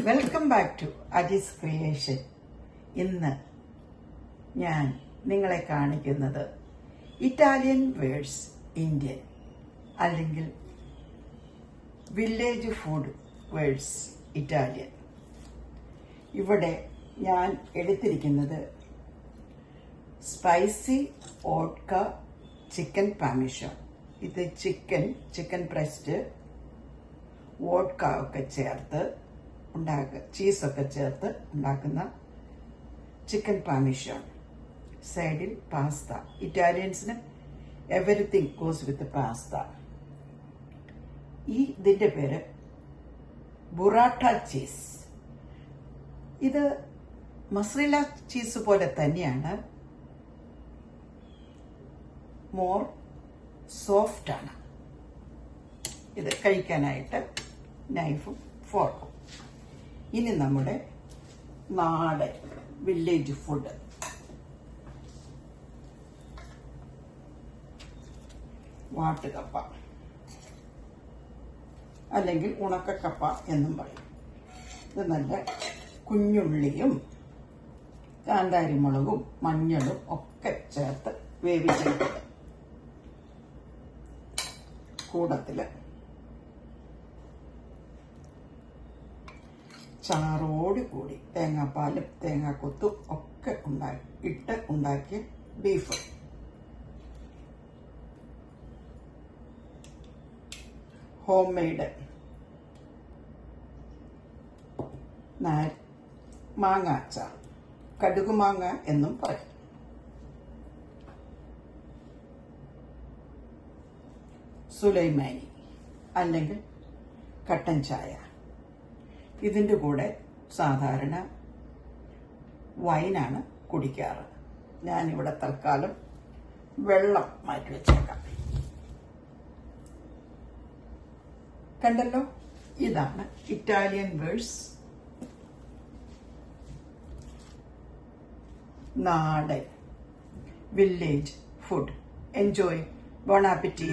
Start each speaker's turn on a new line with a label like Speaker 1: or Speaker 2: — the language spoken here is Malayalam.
Speaker 1: Welcome back to Ajees creation. ഇന്ന് ഞാൻ നിങ്ങളെ കാണിക്കുന്നത് ഇറ്റാലിയൻ വേർഡ്സ് ഇന്ത്യൻ അല്ലെങ്കിൽ വില്ലേജ് ഫുഡ് വേർഡ്സ് ഇറ്റാലിയൻ. ഇവിടെ ഞാൻ എടുത്തിരിക്കുന്നത് സ്പൈസി ഓട്ക ചിക്കൻ പാമിഷോൺ. ഇത് ചിക്കൻ ബ്രസ്റ്റ് വോഡ്ക ഒക്കെ ചേർത്ത് ചീസൊക്കെ ചേർത്ത് ഉണ്ടാക്കുന്ന ചിക്കൻ പാമിഷോൺ. സൈഡിൽ പാസ്ത. ഇറ്റാലിയൻസിന് എവരിത്തിങ് ഗോസ് വിത്ത് പാസ്ത. ഇതിന്റെ പേര് ബുറാട്ട ചീസ്. ഇത് മസ്രേല ചീസ് പോലെ തന്നെയാണ്, മോർ സോഫ്റ്റ് ആണ്. ഇത് കഴിക്കാനായിട്ട് നൈഫും ഫോർക്കും. ഇനി നമ്മുടെ നാടൻ വില്ലേജ് ഫുഡ്. വാട്ടുകപ്പ അല്ലെങ്കിൽ ഉണക്കക്കപ്പ എന്നും പറയും. ഇത് നല്ല കുഞ്ഞുള്ളിയും കാന്താരിമുളകും മഞ്ഞളും ഒക്കെ ചേർത്ത് വേവിച്ചെടുക്കുക. കൂടത്തില് ചാറോട് കൂടി തേങ്ങാപ്പാലും തേങ്ങാക്കൊത്തും ഒക്കെ ഉണ്ടാക്കിയ ബീഫ്. ഹോം മെയ്ഡ് മാങ്ങ അച്ചാർ, കടുകുമാങ്ങ എന്നും പറയും. സുലൈമാനി അല്ലെങ്കിൽ കട്ടൻ ചായ. ഇതിൻ്റെ കൂടെ സാധാരണ വൈനാണ് കുടിക്കാറ്. ഞാനിവിടെ തൽക്കാലം വെള്ളം മാറ്റി വെച്ചേക്കാം. കണ്ടല്ലോ, ഇതാണ് ഇറ്റാലിയൻ വേർഡ്സ് നാടൻ വില്ലേജ് ഫുഡ്. എൻജോയ്. ബോൺ ആപ്പറ്റി.